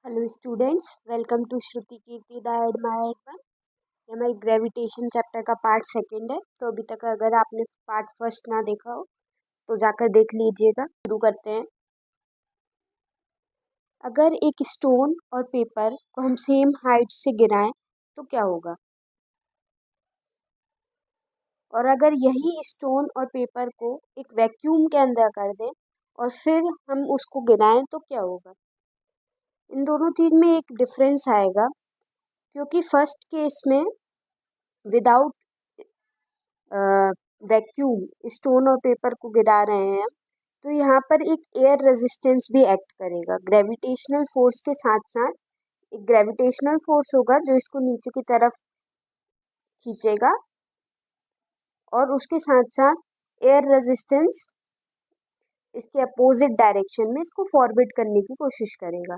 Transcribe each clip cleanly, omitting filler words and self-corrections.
Hello students, welcome to Shruti Kirti the admired one. ये हमारी gravitation chapter का पार्ट सेकंड है। तो अभी तक अगर आपने पार्ट फर्स्ट ना देखा हो तो जाकर देख लीजिएगा। शुरू करते हैं। अगर एक स्टोन और पेपर को हम सेम हाइट से गिराएं तो क्या होगा? और अगर यही स्टोन और पेपर को एक वैक्यूम के अंदर कर दें और फिर हम उसको गिराएं तो क्या होगा? इन दोनों चीज़ में एक डिफरेंस आएगा, क्योंकि फर्स्ट केस में विदाउट वैक्यूम स्टोन और पेपर को गिरा रहे हैं तो यहाँ पर एक एयर रेजिस्टेंस भी एक्ट करेगा। ग्रेविटेशनल फोर्स के साथ साथ एक ग्रेविटेशनल फोर्स होगा जो इसको नीचे की तरफ खींचेगा, और उसके साथ साथ एयर रेजिस्टेंस इसके अपोजिट डायरेक्शन में इसको फॉरवर्ड करने की कोशिश करेगा।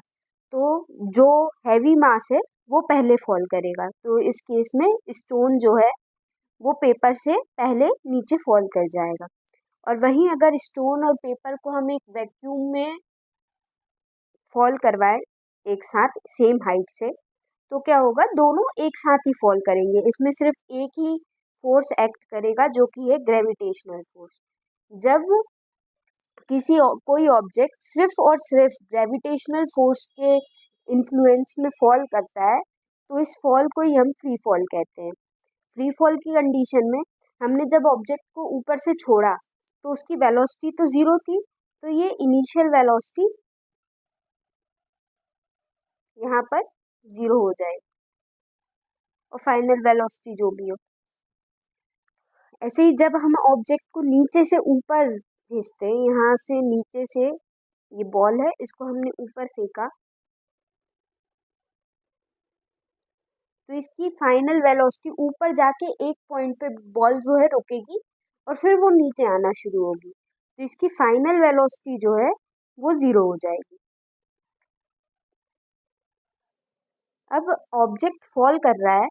तो जो हैवी मास है वो पहले फॉल करेगा। तो इस केस में स्टोन जो है वो पेपर से पहले नीचे फॉल कर जाएगा। और वहीं अगर स्टोन और पेपर को हम एक वैक्यूम में फॉल करवाएं एक साथ सेम हाइट से तो क्या होगा? दोनों एक साथ ही फॉल करेंगे। इसमें सिर्फ एक ही फोर्स एक्ट करेगा जो कि है ग्रेविटेशनल फोर्स। जब कोई ऑब्जेक्ट सिर्फ और सिर्फ ग्रेविटेशनल फोर्स के इन्फ्लुएंस में फॉल करता है तो इस फॉल को ही हम फ्री फॉल कहते हैं। फ्री फॉल की कंडीशन में हमने जब ऑब्जेक्ट को ऊपर से छोड़ा तो उसकी वेलोसिटी तो ज़ीरो थी, तो ये इनिशियल वेलोसिटी यहाँ पर ज़ीरो हो जाएगी और फाइनल वेलोसिटी जो भी हो। ऐसे ही जब हम ऑब्जेक्ट को नीचे से ऊपर भेजते हैं, यहाँ से नीचे से ये बॉल है, इसको हमने ऊपर फेंका तो इसकी फाइनल वेलोसिटी ऊपर जाके एक पॉइंट पे बॉल जो है रुकेगी और फिर वो नीचे आना शुरू होगी। तो इसकी फाइनल वेलोसिटी जो है वो ज़ीरो हो जाएगी। अब ऑब्जेक्ट फॉल कर रहा है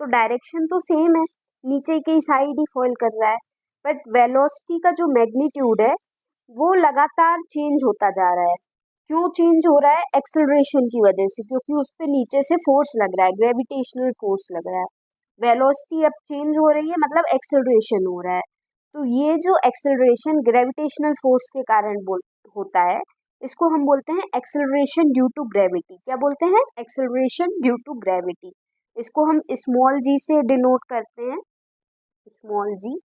तो डायरेक्शन तो सेम है, नीचे की साइड ही फॉल कर रहा है, बट वेलोसिटी का जो मैग्नीट्यूड है वो लगातार चेंज होता जा रहा है। क्यों चेंज हो रहा है? एक्सेलरेशन की वजह से, क्योंकि उस पे नीचे से फोर्स लग रहा है, ग्रेविटेशनल फोर्स लग रहा है। वेलोसिटी अब चेंज हो रही है, मतलब एक्सेलरेशन हो रहा है। तो ये जो एक्सेलरेशन ग्रेविटेशनल फोर्स के कारण होता है, इसको हम बोलते हैं एक्सेलरेशन ड्यू टू ग्रेविटी। क्या बोलते हैं? Acceleration due to gravity. इसको हम स्मॉल जी से डिनोट करते हैं, स्मॉल जी।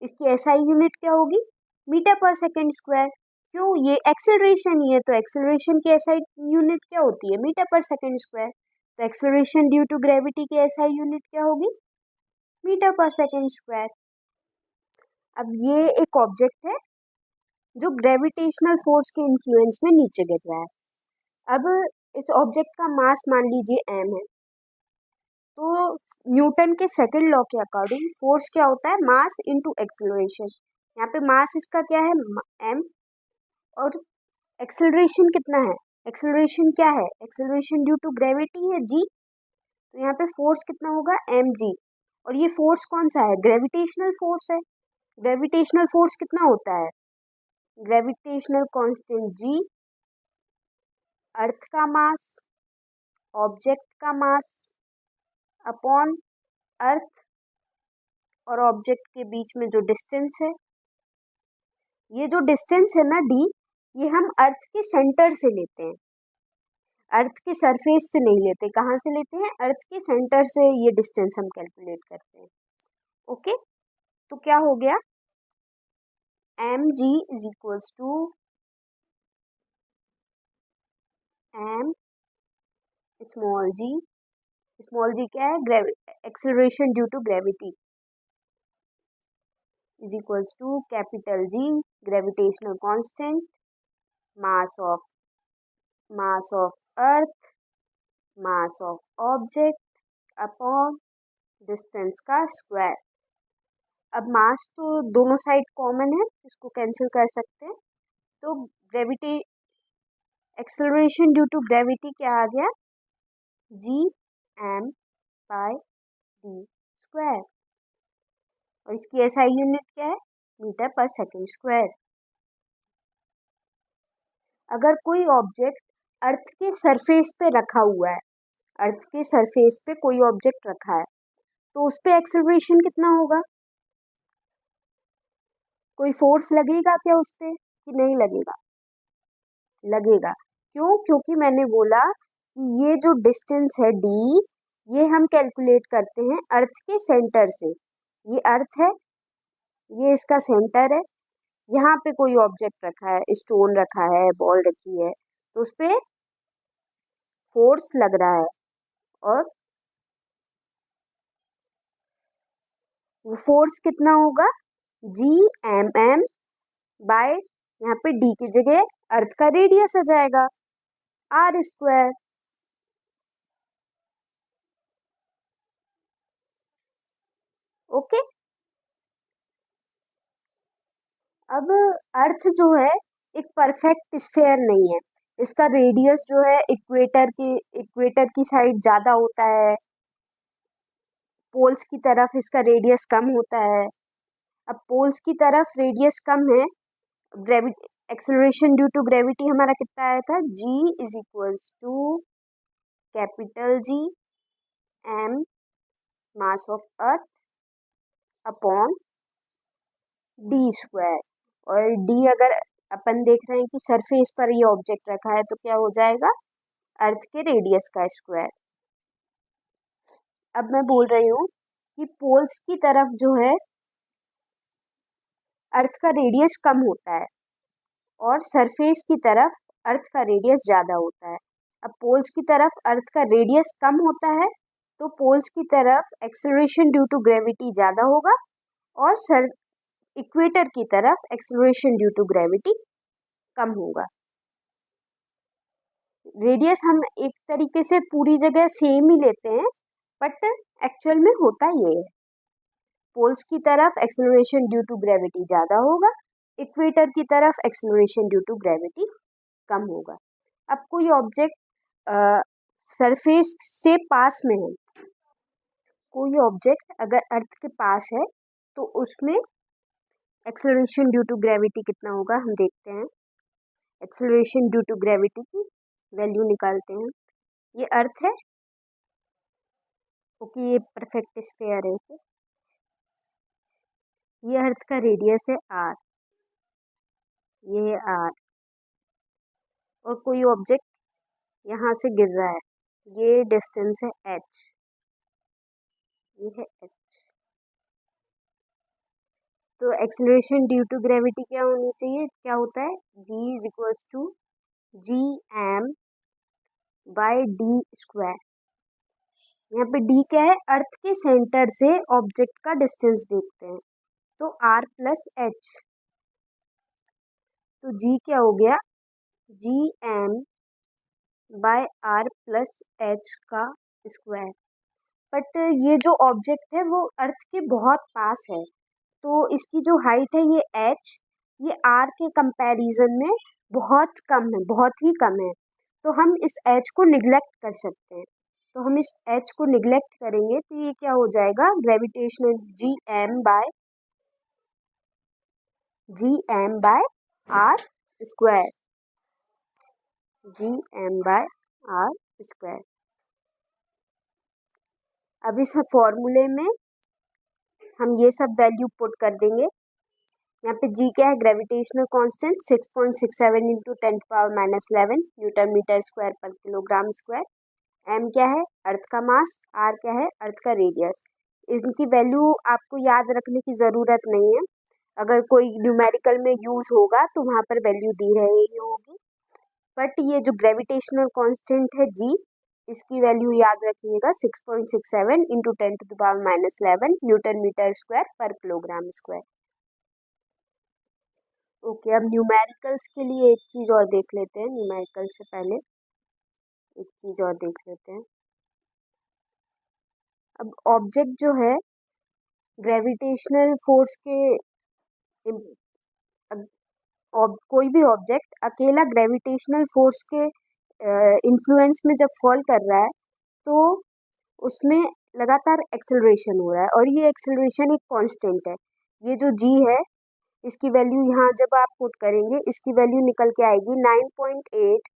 इसकी एसआई यूनिट क्या होगी? मीटर पर सेकेंड स्क्वायर। क्यों? ये एक्सेलरेशन ही है, तो एक्सेलरेशन की एसआई यूनिट क्या होती है? मीटर पर सेकेंड स्क्वायर। तो एक्सेलरेशन ड्यू टू ग्रेविटी की एसआई यूनिट क्या होगी? मीटर पर सेकेंड स्क्वायर। अब ये एक ऑब्जेक्ट है जो ग्रेविटेशनल फोर्स के इन्फ्लुएंस में नीचे गिर रहा है। अब इस ऑब्जेक्ट का मास मान लीजिए m है। तो न्यूटन के सेकंड लॉ के अकॉर्डिंग फोर्स क्या होता है? Mass into acceleration. यहाँ पे मास इसका क्या है? m। और एक्सेलरेशन कितना है? एक्सेलरेशन क्या है? एक्सेलरेशन ड्यू टू ग्रेविटी है g। तो यहाँ पे फोर्स कितना होगा? mg। और ये फोर्स कौन सा है? ग्रेविटेशनल फोर्स है। ग्रेविटेशनल फोर्स कितना होता है? ग्रेविटेशनल कांस्टेंट g, अर्थ का मास, ऑब्जेक्ट का मास अपॉन अर्थ और ऑब्जेक्ट के बीच में जो डिस्टेंस है। ये जो डिस्टेंस है ना d, ये हम अर्थ के सेंटर से लेते हैं, अर्थ के सरफेस से नहीं लेते। कहाँ से लेते हैं? अर्थ के सेंटर से ये डिस्टेंस हम कैलकुलेट करते हैं। ओके, तो क्या हो गया? mg is equals to m small g। Small g क्या है? Acceleration due to gravity is equals to capital G, gravitational constant, mass of earth, mass of object upon distance का स्क्वायर। अब मास तो दोनों साइड कॉमन है, इसको cancel कर सकते हैं। तो gravity acceleration due to gravity क्या आ गया? g m/d²। और इसकी एसआई यूनिट क्या है? मीटर पर सेकेंड स्क्वायर। अगर कोई ऑब्जेक्ट अर्थ के सरफेस पे रखा हुआ है, अर्थ के सरफेस पे कोई ऑब्जेक्ट रखा है, तो उस पे एक्सेलरेशन कितना होगा? कोई फोर्स लगेगा क्या उस पे कि नहीं लगेगा? लगेगा। क्यों? क्योंकि मैंने बोला कि ये जो डिस्टेंस है d, ये हम कैलकुलेट करते हैं अर्थ के सेंटर से। ये अर्थ है, ये इसका सेंटर है, यहाँ पे कोई ऑब्जेक्ट रखा है, स्टोन रखा है, बॉल रखी है, तो उस पे फोर्स लग रहा है, और वो फोर्स कितना होगा? G बाय, यहाँ पे d की जगह अर्थ का रेडियस आ जाएगा, r²। ओके। अब अर्थ जो है एक परफेक्ट स्फेयर नहीं है, इसका रेडियस जो है इक्वेटर की साइड ज़्यादा होता है, पोल्स की तरफ इसका रेडियस कम होता है। अब पोल्स की तरफ रेडियस कम है, gravity acceleration due to gravity हमारा कितना आया था? G is equals to capital G m mass of earth upon d²। और d अगर अपन देख रहे हैं कि सरफेस पर ये ऑब्जेक्ट रखा है, तो क्या हो जाएगा? अर्थ के रेडियस का स्क्वायर। अब मैं बोल रही हूँ कि पोल्स की तरफ जो है अर्थ का रेडियस कम होता है, और सरफेस की तरफ अर्थ का रेडियस ज़्यादा होता है। अब पोल्स की तरफ अर्थ का रेडियस कम होता है, तो पोल्स की तरफ एक्सेलरेशन ड्यू टू ग्रेविटी ज़्यादा होगा, और इक्वेटर की तरफ एक्सेलरेशन ड्यू टू ग्रेविटी कम होगा। रेडियस हम एक तरीके से पूरी जगह सेम ही लेते हैं, बट एक्चुअल में होता ये है, पोल्स की तरफ एक्सेलरेशन ड्यू टू ग्रेविटी ज़्यादा होगा, इक्वेटर की तरफ एक्सेलरेशन ड्यू टू ग्रेविटी कम होगा। अब कोई ऑब्जेक्ट सरफेस से पास में है, कोई ऑब्जेक्ट अगर अर्थ के पास है, तो उसमें एक्सेलरेशन ड्यू टू ग्रेविटी कितना होगा हम देखते हैं। एक्सेलरेशन ड्यू टू ग्रेविटी की वैल्यू निकालते हैं। ये अर्थ है, क्योंकि ये परफेक्ट स्फीयर है, ये अर्थ का रेडियस है r, ये है r, और कोई ऑब्जेक्ट यहाँ से गिर रहा है, ये डिस्टेंस है h, ये है h। तो एक्सेलरेशन ड्यू टू ग्रेविटी क्या होनी चाहिए? क्या होता है? G is equals to Gm by d²। यहाँ पे d क्या है? अर्थ के सेंटर से ऑब्जेक्ट का डिस्टेंस देखते हैं, तो r प्लस h, तो g क्या हो गया? Gm by r plus h का स्क्वायर। बट ये जो ऑब्जेक्ट है वो अर्थ के बहुत पास है, तो इसकी जो हाइट है ये h, ये r के कंपैरिजन में बहुत कम है, बहुत ही कम है, तो हम इस h को निगलेक्ट कर सकते हैं। तो हम इस h को निगलेक्ट करेंगे, तो ये क्या हो जाएगा? Gravitational Gm by r square, Gm by r square. अब इस फॉर्मूले में हम ये सब वैल्यू पुट कर देंगे। यहाँ पे g क्या है? Gravitational constant 6.67 into 10⁻⁻11 newton metre square पर किलोग्राम स्क्वायर। m क्या है? अर्थ का मास। r क्या है? अर्थ का रेडियस। इनकी वैल्यू आपको याद रखने की ज़रूरत नहीं है, अगर कोई न्यूमेरिकल में यूज़ होगा तो वहाँ पर वैल्यू दी रही होगी, बट ये जो ग्रेविटेशनल कांस्टेंट है g, इसकी वैल्यू याद रखिएगा 6.67 इंटू 10⁻11 न्यूटन मीटर स्क्वायर पर किलोग्राम स्क्वायर। ओके, अब न्यूमेरिकल्स के लिए एक चीज़ और देख लेते हैं। न्यूमेरिकल से पहले एक चीज़ और देख लेते हैं। अब ऑब्जेक्ट जो है ग्रेविटेशनल फोर्स के कोई भी ऑब्जेक्ट अकेला ग्रेविटेशनल फोर्स के इन्फ्लुएंस में जब फॉल कर रहा है, तो उसमें लगातार एक्सेलरेशन हो रहा है, और ये एक्सेलरेशन एक कांस्टेंट है। ये जो g है, इसकी वैल्यू यहाँ जब आप पुट करेंगे, इसकी वैल्यू निकल के आएगी 9.8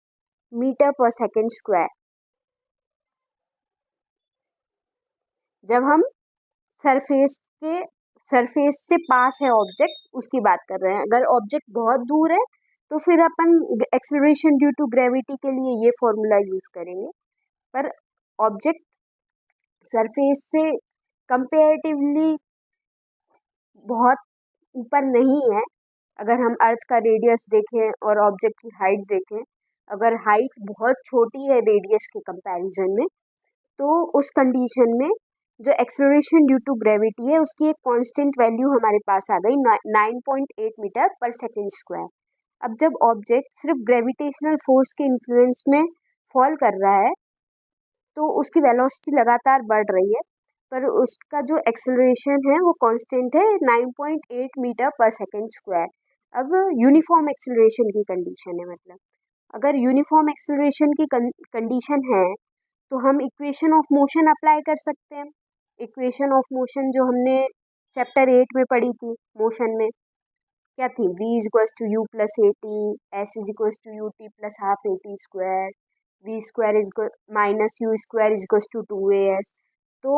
मीटर पर सेकेंड स्क्वायर। जब हम सरफेस से पास है ऑब्जेक्ट, उसकी बात कर रहे हैं। अगर ऑब्जेक्ट बहुत दूर है तो फिर अपन एक्सेलरेशन ड्यू टू ग्रेविटी के लिए ये फॉर्मूला यूज करेंगे। पर ऑब्जेक्ट सरफेस से कंपेरेटिवली बहुत ऊपर नहीं है। अगर हम अर्थ का रेडियस देखें और ऑब्जेक्ट की हाइट देखें, अगर हाइट बहुत छोटी है रेडियस के कंपैरिजन में, तो उस कंडीशन में जो एक्सेलरेशन ड्यू टू ग्रेविटी है उसकी एक कांस्टेंट वैल्यू हमारे पास आ गई 9.8 मीटर पर सेकेंड स्क्वायर। अब जब ऑब्जेक्ट सिर्फ ग्रेविटेशनल फोर्स के इन्फ्लुएंस में फॉल कर रहा है तो उसकी वेलोसिटी लगातार बढ़ रही है, पर उसका जो एक्सेलरेशन है वो कांस्टेंट है 9.8 मीटर पर सेकेंड स्क्वायर। अब यूनिफॉर्म एक्सेलरेशन की कंडीशन है, मतलब अगर यूनिफॉर्म एक्सेलरेशन की कंडीशन है तो हम इक्वेशन ऑफ मोशन अप्लाई कर सकते हैं। इक्वेशन ऑफ मोशन जो हमने चैप्टर 8 में पढ़ी थी मोशन में, क्या थी? v equals to u plus a t, s is equals to u t plus half a t square, v square is minus u square is equals to 2as। तो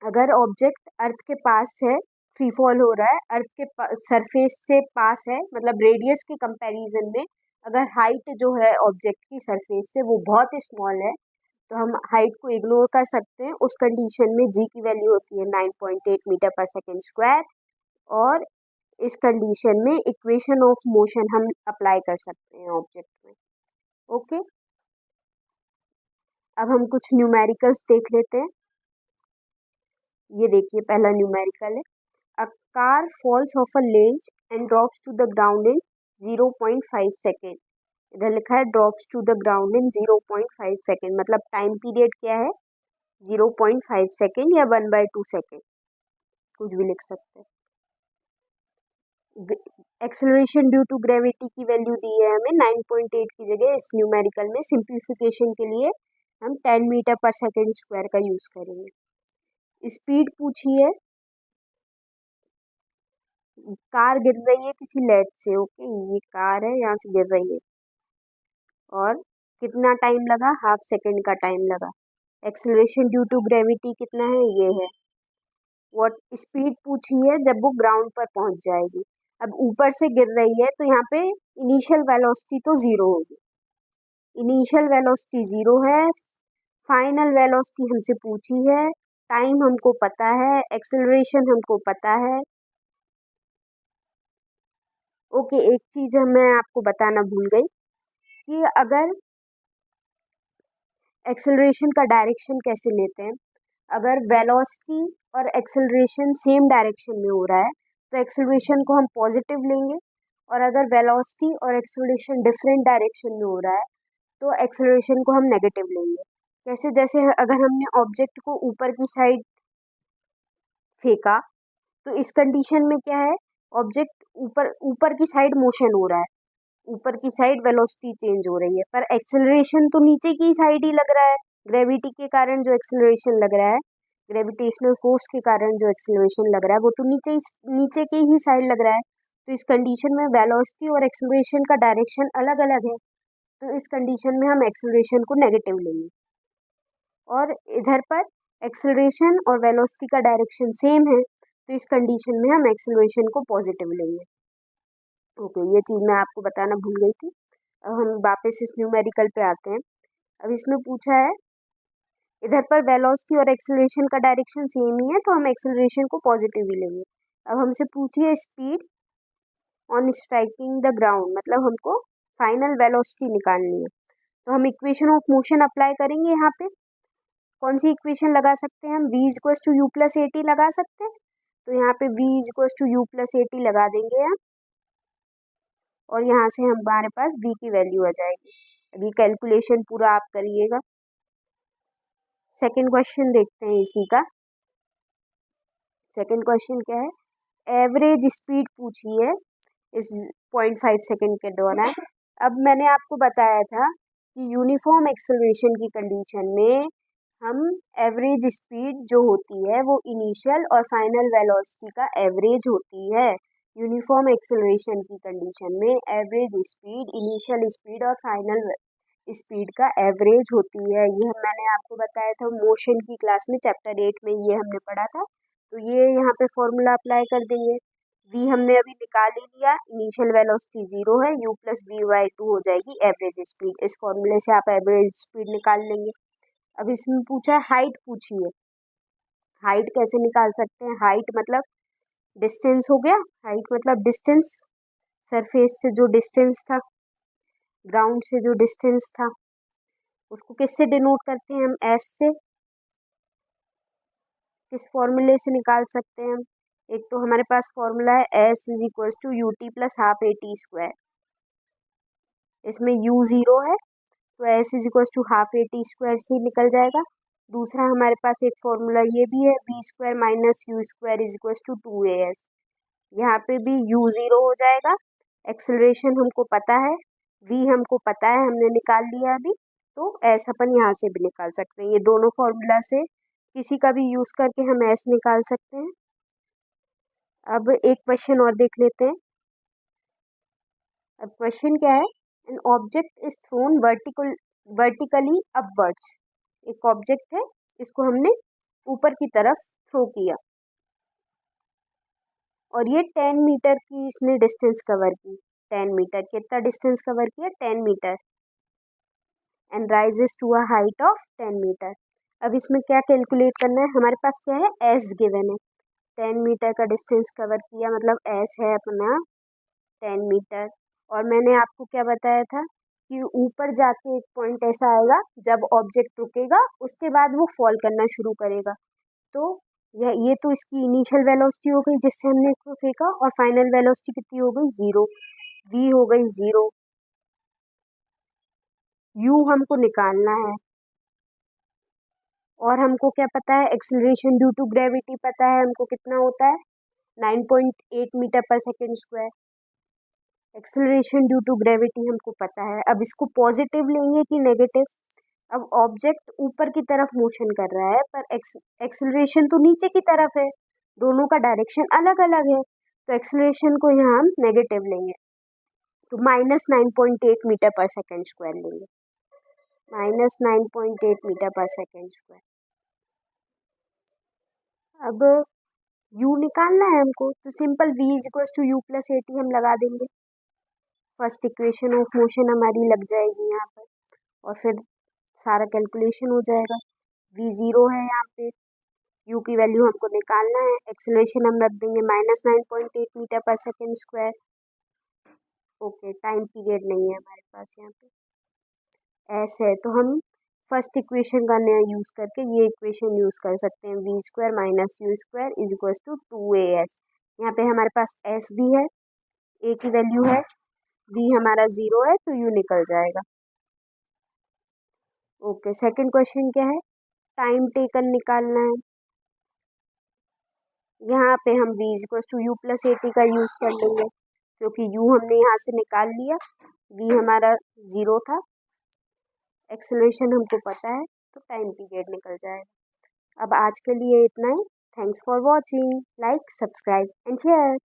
अगर ऑब्जेक्ट अर्थ के पास है, फ्री फॉल हो रहा है, अर्थ के surface से पास है, मतलब रेडियस के कंपैरिजन में अगर हाइट जो है ऑब्जेक्ट की सरफेस से वो बहुत स्मॉल है, तो हम हाइट को इग्नोर कर सकते हैं। उस कंडीशन में जी की वैल्यू होती है 9.8 मीटर पर सेकेंड स्क्वायर, और इस कंडीशन में इक्वेशन ऑफ मोशन हम अप्लाई कर सकते हैं ऑब्जेक्ट में। ओके, अब हम कुछ न्यूमेरिकल्स देख लेते हैं। ये देखिए, पहला न्यूमेरिकल है, a car falls off a ledge and drops to the ground in 0.5 second. इधर लिखा है drops to the ground in 0.5 second, मतलब टाइम पीरियड क्या है? 0.5 सेकेंड या 1/2 सेकेंड, कुछ भी लिख सकते हैं। एक्सेलरेशन ड्यू टू ग्रेविटी की वैल्यू दी है हमें 9.8 की जगह। इस न्यूमेरिकल में सिंप्लीफिकेशन के लिए हम 10 मीटर पर सेकेंड स्क्वायर का यूज करेंगे। स्पीड पूछी है, कार गिर रही है किसी लेज से। ओके, ये कार है, यहाँ से गिर रही है, और कितना टाइम लगा? हाफ सेकेंड का टाइम लगा। एक्सेलरेशन ड्यू टू ग्रेविटी कितना है? ये है। व्हाट स्पीड पूछी है जब वो ग्राउंड पर पहुंच जाएगी। अब ऊपर से गिर रही है तो यहाँ पे इनिशियल वेलोसिटी तो जीरो होगी, इनिशियल वेलोसिटी जीरो है। फाइनल वेलोसिटी हमसे पूछी है, टाइम हमको पता है, एक्सेलरेशन हमको पता है। ओके, एक चीज मैं आपको बताना भूल गई कि अगर एक्सेलरेशन का डायरेक्शन कैसे लेते हैं। अगर वेलोसिटी और एक्सेलरेशन सेम डायरेक्शन में हो रहा है तो एक्सेलरेशन को हम पॉजिटिव लेंगे, और अगर वेलोसिटी और एक्सेलरेशन डिफरेंट डायरेक्शन में हो रहा है तो एक्सेलरेशन को हम नेगेटिव लेंगे। कैसे? जैसे अगर हमने ऑब्जेक्ट को ऊपर की साइड फेंका तो इस कंडीशन में क्या है? ऑब्जेक्ट ऊपर ऊपर की साइड मोशन हो रहा है, ऊपर की साइड वेलोसिटी चेंज हो रही है, पर एक्सेलरेशन तो नीचे की साइड ही लग रहा है। ग्रेविटी के कारण जो एक्सेलरेशन लग रहा है, ग्रेविटेशनल फोर्स के कारण जो एक्सेलरेशन लग रहा है वो तो नीचे की ही साइड लग रहा है। तो इस कंडीशन में वेलोसिटी और एक्सेलरेशन का डायरेक्शन अलग अलग है, तो इस कंडीशन में हम एक्सेलरेशन को नेगेटिव लेंगे, और इधर पर एक्सेलरेशन और वेलोसिटी का डायरेक्शन सेम है, तो इस कंडीशन में हम एक्सेलरेशन को पॉजिटिव लेंगे। ओके, ये चीज़ मैं आपको बताना भूल गई थी। अब हम वापस इस न्यूमेरिकल पे आते हैं। अब इसमें पूछा है, इधर पर वेलोसिटी और एक्सेलरेशन का डायरेक्शन सेम ही है तो हम एक्सेलरेशन को पॉजिटिव ही लेंगे। अब हमसे पूछिए speed on striking the ground, मतलब हमको फाइनल वेलोसिटी निकालनी है, तो हम इक्वेशन ऑफ मोशन अप्लाई करेंगे। यहाँ पे कौन सी इक्वेशन लगा सकते हैं हम? v equals to u plus a t लगा सकते हैं, तो यहाँ पे v equals to u plus a t लगा देंगे हम, और यहाँ से हमारे पास v की वैल्यू आ जाएगी। अभी कैलकुलेशन पूरा आप करिएगा। सेकंड क्वेश्चन देखते हैं इसी का। सेकंड क्वेश्चन क्या है? एवरेज स्पीड पूछी है इस 0.5 सेकंड के दौरान। अब मैंने आपको बताया था कि यूनिफॉर्म एक्सेलरेशन की कंडीशन में हम एवरेज स्पीड जो होती है वो इनिशियल और फाइनल वेलोसिटी का एवरेज होती है। यूनिफॉर्म एक्सेलरेशन की कंडीशन में एवरेज स्पीड, इनिशियल स्पीड और फाइनल स्पीड का एवरेज होती है। ये मैंने आपको बताया था मोशन की क्लास में, चैप्टर 8 में ये हमने पढ़ा था। तो ये यहाँ पे फॉर्मूला अप्लाई कर देंगे। v हमने अभी निकाल ही लिया, इनिशियल वेलोसिटी 0 है, u प्लस वी बाई 2 हो जाएगी एवरेज स्पीड। इस फॉर्मूले से आप एवरेज स्पीड निकाल लेंगे। अब इसमें पूछा है हाइट पूछी है। हाइट कैसे निकाल सकते हैं? हाइट मतलब डिस्टेंस हो गया, हाइट मतलब डिस्टेंस, सरफेस से जो डिस्टेंस था, ग्राउंड से जो डिस्टेंस था, उसको किससे डिनोट करते हैं हम? एस से। किस फॉर्मूले से निकाल सकते हैं हम? एक तो हमारे पास फॉर्मूला है s is equal to u t plus half a t square. इसमें u 0 है तो s is equal to half a t square से ही निकल जाएगा। दूसरा हमारे पास एक फॉर्मूला ये भी है, v square minus u square is equal to 2as। यहाँ पे भी u 0 हो जाएगा। एक्सेलरेशन हमको पता है, v हमको पता है, हमने निकाल लिया अभी, तो एस अपन यहाँ से भी निकाल सकते हैं। ये दोनों फॉर्मूला से किसी का भी यूज करके हम एस निकाल सकते हैं। अब एक क्वेश्चन और देख लेते हैं। अब क्वेश्चन क्या है? An object is thrown vertically upwards. एक ऑब्जेक्ट है, इसको हमने ऊपर की तरफ थ्रो किया और ये 10 मीटर की इसने डिस्टेंस कवर की। 10 मीटर कितना डिस्टेंस कवर किया? 10 metre. And raises to a height of 10 metre. अब इसमें क्या कैलकुलेट करना है? हमारे पास क्या है? एस गिवन है। 10 मीटर का डिस्टेंस कवर किया मतलब एस है अपना 10 मीटर। और मैंने आपको क्या बताया था कि ऊपर जाके एक पॉइंट ऐसा आएगा जब ऑब्जेक्ट रुकेगा उसके बाद वो फॉल करना शुरू करेगा। तो ये तो इसकी इनिशियल वेलोसिटी हो गई जिससे हमने इसको फेंका, और फाइनल वेलोसिटी कितनी हो गई? 0। v हो गई 0। u हमको निकालना है, और हमको क्या पता है? एक्सेलरेशन ड्यू टू ग्रेविटी पता है हमको कितना होता है? 9.8 मीटर पर second square. Acceleration due to gravity हमको पता है। अब इसको पॉजिटिव लेंगे कि नेगेटिव? अब ऑब्जेक्ट ऊपर की तरफ मोशन कर रहा है पर एक्सेलरेशन तो नीचे की तरफ है, दोनों का डायरेक्शन अलग अलग है, तो एक्सेलरेशन को यहाँ हम नेगेटिव लेंगे, तो -9.8 मीटर पर सेकेंड स्क्वायर लेंगे। -9.8 मीटर पर सेकेंड स्क्वायर। अब u निकालना है हमको, तो simple v is equal to u plus a t हम लगा देंगे। फर्स्ट इक्वेशन ऑफ मोशन हमारी लग जाएगी यहाँ पर, और फिर सारा कैलकुलेशन हो जाएगा। v 0 है यहाँ पे, u की वैल्यू हमको निकालना है, एक्सेलरेशन हम रख देंगे -9.8 मीटर पर second square. Okay, time period नहीं है हमारे पास यहाँ पे, एस है, तो हम फर्स्ट इक्वेशन का नया यूज़ करके ये इक्वेशन यूज़ कर सकते हैं, v square minus u square is equal to 2as। यहाँ पे हमारे पास एस भी है, ए की वैल्यू है, वी हमारा 0 है तो यू निकल जाएगा। ओके, सेकंड क्वेश्चन क्या है? टाइम टेकन निकालना है। यहाँ पे हम v is equal to u plus a t का यूज़ कर लेंगे, क्योंकि u हमने यहाँ से निकाल लिया, v हमारा 0 था, एक्सेलरेशन हमको पता है, तो टाइम पीरियड निकल जाएगा। अब आज के लिए इतना ही। Thanks for watching. Like, subscribe and share.